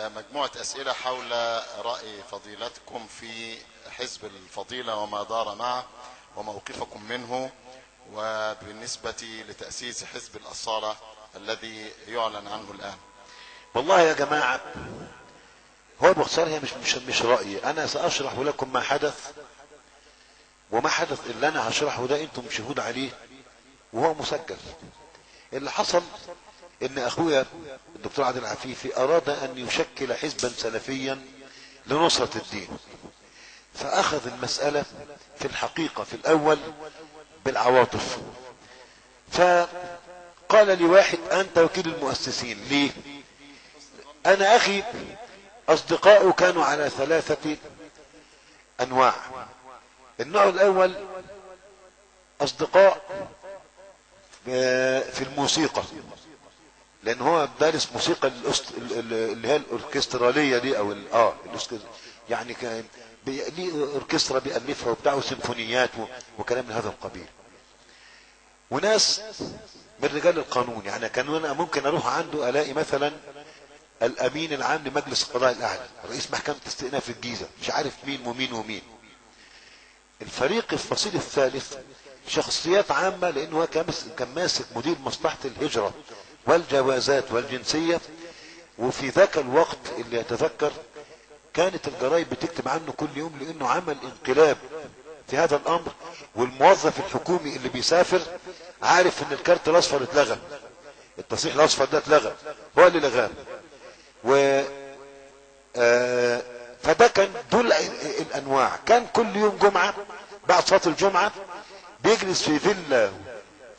مجموعة أسئلة حول رأي فضيلتكم في حزب الفضيلة وما دار معه وموقفكم منه، وبالنسبة لتأسيس حزب الأصالة الذي يعلن عنه الآن. والله يا جماعة، هو باختصار هي مش رأيي. أنا سأشرح لكم ما حدث، وما حدث اللي أنا هشرحه ده أنتم شهود عليه وهو مسجل. اللي حصل ان اخويا الدكتور عادل عفيفي اراد ان يشكل حزبا سلفيا لنصرة الدين، فاخذ المسألة في الحقيقة في الاول بالعواطف. فقال لي واحد: انت وكيل المؤسسين ليه؟ انا اخي اصدقائه كانوا على 3 انواع. النوع الاول اصدقاء في الموسيقى، لان هو دارس موسيقى اللي هي الاوركستراليه دي، او يعني كان ليه اوركسترا بيألفها وبتاع وسيمفونيات وكلام من هذا القبيل. وناس من رجال القانون، يعني كان انا ممكن اروح عنده الاقي مثلا الامين العام لمجلس القضاء الاعلى، رئيس محكمة استئناف الجيزة، مش عارف مين ومين ومين. الفريق الفصيل الثالث شخصيات عامة، لانه هو كان ماسك مدير مصلحة الهجرة والجوازات والجنسية، وفي ذاك الوقت اللي يتذكر كانت الجرايد بتكتب عنه كل يوم، لانه عمل انقلاب في هذا الامر. والموظف الحكومي اللي بيسافر عارف ان الكارت الاصفر اتلغى، التصريح الاصفر ده اتلغى، هو اللي لغاه. فده كان دول الانواع. كان كل يوم جمعة بعد صلاة الجمعة بيجلس في فيلا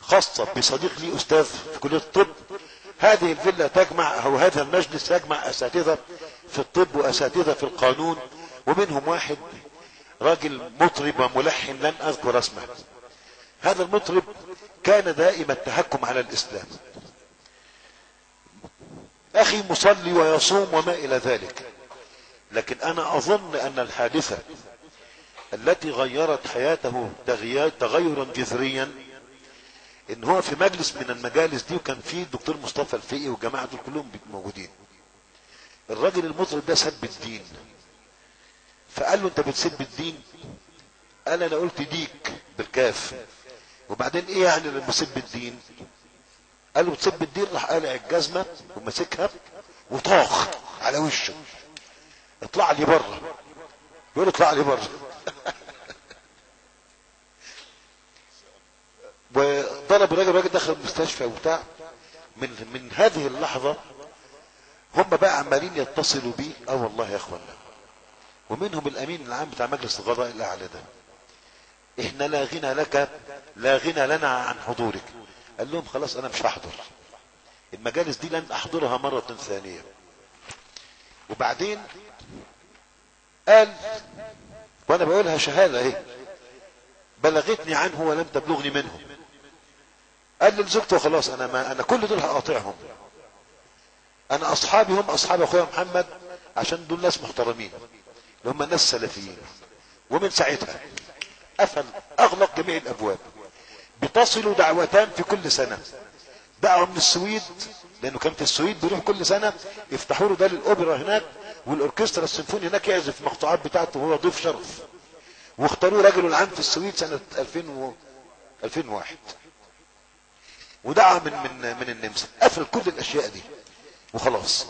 خاصة بصديق لي استاذ في كلية الطب. هذه الفيلا تجمع، او هذا المجلس يجمع اساتذة في الطب واساتذة في القانون، ومنهم واحد راجل مطرب وملحن لن اذكر اسمه. هذا المطرب كان دائما التهكم على الاسلام، اخي مصلي ويصوم وما الى ذلك. لكن انا اظن ان الحادثة التي غيرت حياته تغيرا جذريا ان هو في مجلس من المجالس دي، وكان فيه الدكتور مصطفى الفقي والجماعة دول كلهم موجودين. الراجل المطرب ده سب الدين، فقال له: انت بتسب الدين؟ قال: انا قلت ديك بالكاف. وبعدين ايه يعني لما بسب الدين؟ قال له: بتسب الدين؟ راح قالع الجزمة ومسكها وطاخ على وشه: اطلع لي بره. يقول: اطلع لي بره. وضرب الراجل دخل المستشفى وبتاع. من هذه اللحظة هم بقى عمالين يتصلوا بيه: والله يا اخوانا. ومنهم الامين العام بتاع مجلس القضاء الاعلى ده: احنا لا غنى لك، لا غنى لنا عن حضورك. قال لهم: خلاص انا مش هحضر المجالس دي، لن احضرها مرة ثانية. وبعدين قال، وانا بقولها شهادة اهي، بلغتني عنه ولم تبلغني منه. قال لزوجته: خلاص انا كل دول هقاطعهم، انا اصحابي هم اصحاب اخويا محمد، عشان دول ناس محترمين اللي هم الناس السلفيين. ومن ساعتها قفل، اغلق جميع الابواب. بتصلوا دعوتان في كل سنة. دعوة من السويد، لانه كان في السويد بيروح كل سنة يفتحوا له ده للاوبرا هناك، والاوركسترا السيمفوني هناك يعزف المقطوعات بتاعته وهو ضيف شرف. واختاروه رجل العام في السويد سنة 2001. ودعا من النمسا. قفل كل الاشياء دي وخلاص.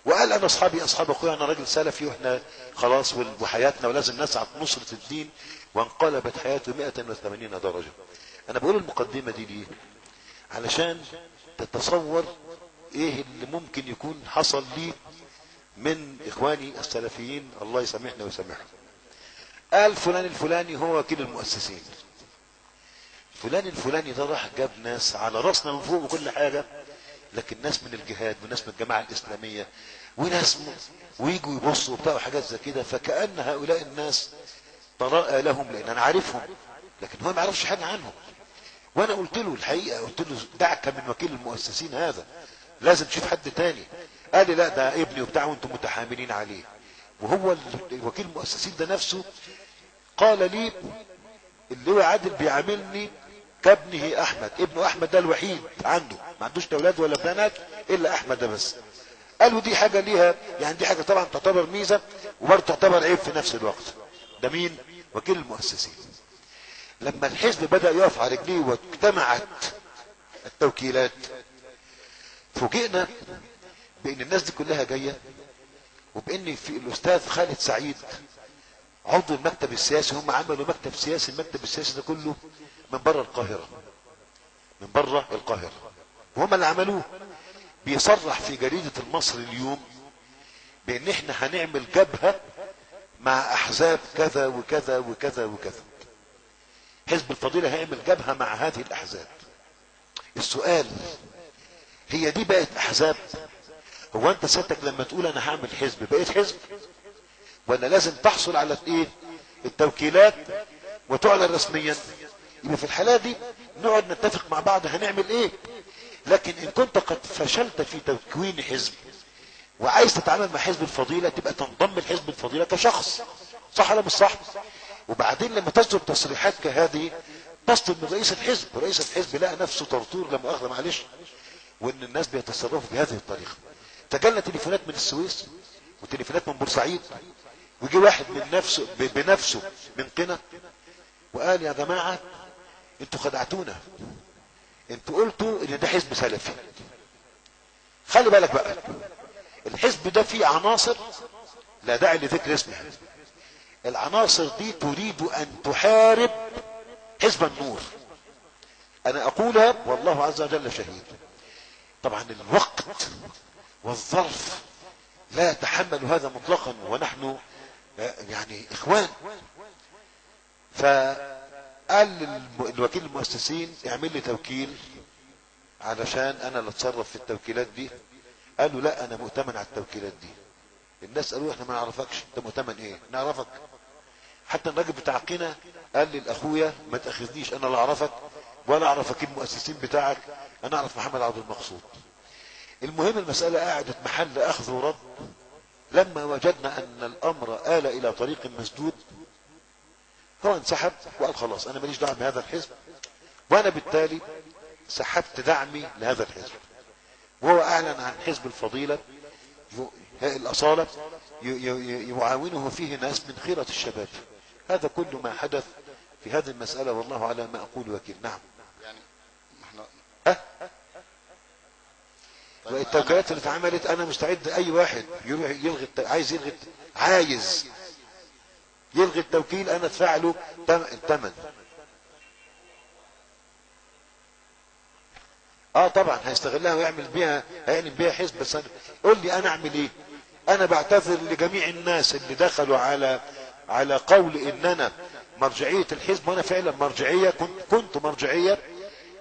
وقال: انا اصحابي اصحاب اخويا، انا راجل سلفي، واحنا خلاص وحياتنا ولازم نسعى نصرة الدين. وانقلبت حياته 180 درجة. انا بقول المقدمة دي ليه؟ علشان تتصور ايه اللي ممكن يكون حصل لي من اخواني السلفيين، الله يسامحنا ويسامحهم. قال: فلان الفلاني هو وكيل المؤسسين. فلان الفلاني ده راح جاب ناس على راسنا من فوق وكل حاجة، لكن ناس من الجهاد وناس من الجماعة الإسلامية وناس ويجوا يبصوا وبتاع وحاجات زي كده. فكأن هؤلاء الناس طراء لهم، لأن أنا عارفهم لكن هو ما يعرفش حاجة عنهم. وأنا قلت له الحقيقة، قلت له: دعك من وكيل المؤسسين هذا، لازم تشوف حد تاني. قال لي: لا، ده ابني وبتاع وانتم متحاملين عليه. وهو وكيل المؤسسين ده نفسه قال لي: اللي هو عادل بيعاملني كابنه احمد. ابنه احمد ده الوحيد عنده، ما عندوش اولاد ولا بنات الا احمد ده بس. قالوا دي حاجة ليها، يعني دي حاجة طبعا تعتبر ميزة وبرضه تعتبر عيب في نفس الوقت. ده مين؟ وكيل المؤسسين. لما الحزب بدأ يقف على رجليه واجتمعت التوكيلات، فوجئنا بان الناس دي كلها جاية، وبان في الاستاذ خالد سعيد عضو المكتب السياسي، هم عملوا مكتب سياسي، المكتب السياسي ده كله من بره القاهرة، من بره القاهرة، وهم اللي عملوه. بيصرح في جريدة المصري اليوم بان احنا هنعمل جبهة مع احزاب كذا وكذا وكذا وكذا. حزب الفضيلة هيعمل جبهة مع هذه الاحزاب. السؤال، هي دي بقت احزاب؟ هو انت سيادتك لما تقول انا هعمل حزب بقيت حزب، ولا لازم تحصل على ايه التوكيلات وتعلن رسميا؟ يبقى في الحالة دي نقعد نتفق مع بعض هنعمل ايه. لكن ان كنت قد فشلت في تكوين حزب وعايز تتعامل مع حزب الفضيلة، تبقى تنضم لحزب الفضيلة كشخص، صح ولا مش صح؟ وبعدين لما تصدر تصريحات كهذه تصدر من رئيس الحزب، ورئيس الحزب لقى نفسه طرطور لا مؤاخذة معلش، وان الناس بيتصرفوا بهذه الطريقة. فجالنا تليفونات من السويس وتليفونات من بورسعيد، ويجي واحد من نفسه بنفسه من قنا وقال يا جماعة انتوا خدعتونا، انتوا قلتوا ان ده حزب سلفي. خلي بالك بقى، الحزب ده فيه عناصر لا داعي لذكر اسمها، العناصر دي تريد ان تحارب حزب النور. انا اقولها والله عز وجل شهيد. طبعا الوقت والظرف لا يتحمل هذا مطلقا، ونحن يعني اخوان. فقال الوكيل المؤسسين اعمل لي توكيل علشان انا اللي اتصرف في التوكيلات دي. قالوا لا انا مؤتمن على التوكيلات دي. الناس قالوا احنا ما نعرفكش، انت مؤتمن ايه؟ نعرفك. حتى الراجل بتاع قنا قال لي الاخويا ما تاخذنيش، انا لا اعرفك ولا اعرف وكيل المؤسسين بتاعك، انا اعرف محمد عبد المقصود. المهم المسألة قاعدت محل اخذ ورد. لما وجدنا ان الامر آل الى طريق مسدود، هو انسحب وقال خلاص انا ماليش دعوه بهذا الحزب، وانا بالتالي سحبت دعمي لهذا الحزب. وهو اعلن عن حزب الفضيلة الاصالة يعاونه فيه ناس من خيرة الشباب. هذا كل ما حدث في هذه المسألة، والله على ما اقول وكيل. نعم. يعني احنا والتوكيلات اللي اتعملت انا مستعد اي واحد يروح يلغي عايز يلغي التوكيل انا ادفع له الثمن. طبعا هيستغلها ويعمل بيها، هيعمل بيها حزب. بس قول لي انا اعمل ايه؟ انا بعتذر لجميع الناس اللي دخلوا على قول ان انا مرجعية الحزب، وانا فعلا مرجعية، كنت مرجعية،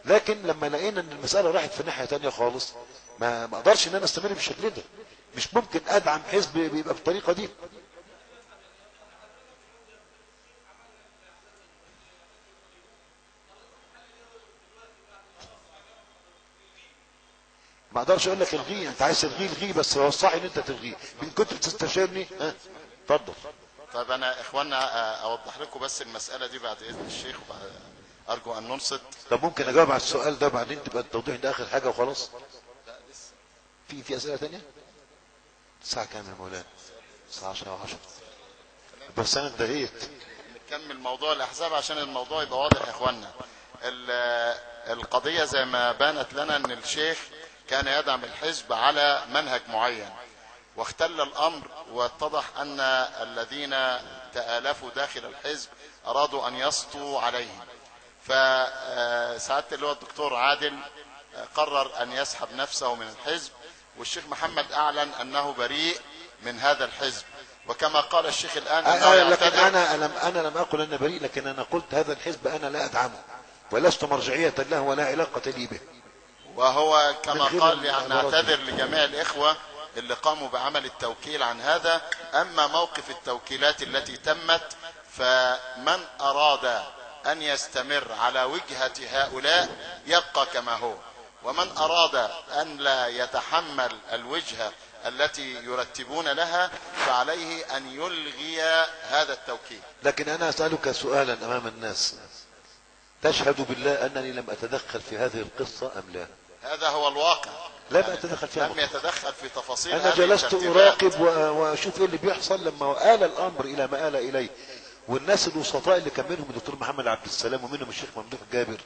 لكن لما لقينا ان المسألة راحت في ناحية تانية خالص ما اقدرش ان انا استمر بالشكل ده. مش ممكن ادعم حزب بيبقى بالطريقة دي. ما اقدرش اقول لك الغيه، انت عايز تلغيه الغيه، بس هو الصح ان انت تلغيه. ان كنت بتستشيرني اتفضل. طيب انا اخوانا اوضح لكم بس المسألة دي بعد اذن الشيخ، ارجو ان ننصت. طب ممكن اجاوب على السؤال ده بعدين تبقى التوضيح ده اخر حاجة وخلاص؟ لا لسه في اسئلة تانية؟ الساعة كام يا مولانا؟ الساعة 10:10. بس انا انتهيت. نكمل موضوع الاحزاب عشان الموضوع يبقى واضح يا اخوانا. القضية زي ما بانت لنا ان الشيخ كان يدعم الحزب على منهج معين، واختل الامر واتضح ان الذين تآلفوا داخل الحزب ارادوا ان يسطوا عليه. فسعادة اللي هو الدكتور عادل قرر ان يسحب نفسه من الحزب، والشيخ محمد اعلن انه بريء من هذا الحزب. وكما قال الشيخ الان لكن انا لم اقل انه بريء، لكن انا قلت هذا الحزب انا لا ادعمه ولست مرجعية له ولا علاقة لي به. وهو كما قال يعني نعتذر لجميع الاخوة اللي قاموا بعمل التوكيل عن هذا. اما موقف التوكيلات التي تمت، فمن اراد ان يستمر على وجهة هؤلاء يبقى كما هو، ومن اراد ان لا يتحمل الوجهة التي يرتبون لها فعليه ان يلغي هذا التوكيل. لكن انا اسألك سؤالا امام الناس، تشهد بالله انني لم اتدخل في هذه القصة ام لا؟ هذا هو الواقع. لا بقى تدخل فيها لم يتدخل في تفاصيل. انا جلست اراقب واشوف ايه اللي بيحصل لما آل الامر الى ما آل اليه. والناس الوسطاء اللي كان منهم الدكتور محمد عبد السلام ومنهم الشيخ ممدوح جابر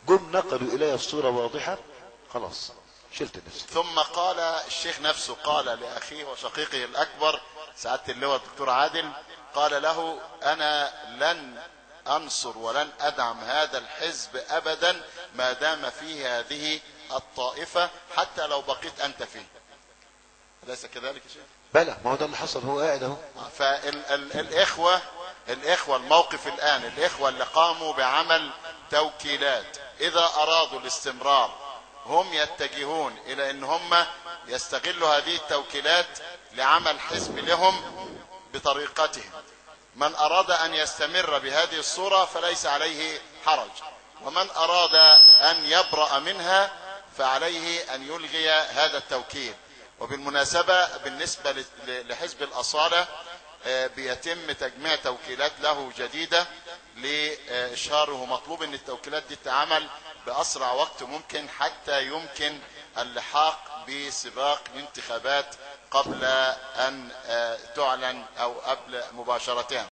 جم نقلوا الي الصورة واضحة، خلاص شلت نفسي. ثم قال الشيخ نفسه، قال لأخيه وشقيقه الأكبر سعادة اللواء الدكتور عادل، قال له انا لن انصر ولن ادعم هذا الحزب ابدا ما دام فيه هذه الطائفة، حتى لو بقيت انت فيه. أليس كذلك يا شيخ؟ بلى، ما هو ده اللي حصل، هو قاعد اهو. الإخوة الموقف الآن، الإخوة اللي قاموا بعمل توكيلات إذا أرادوا الاستمرار هم يتجهون إلى أن هم يستغلوا هذه التوكيلات لعمل حزب لهم بطريقتهم. من أراد أن يستمر بهذه الصورة فليس عليه حرج، ومن أراد أن يبرأ منها فعليه أن يلغي هذا التوكيل. وبالمناسبة بالنسبة لحزب الأصالة بيتم تجميع توكيلات له جديدة لإشهاره. مطلوب أن التوكيلات دي تتعمل بأسرع وقت ممكن حتى يمكن اللحاق بسباق الانتخابات قبل أن تعلن أو قبل مباشرتها.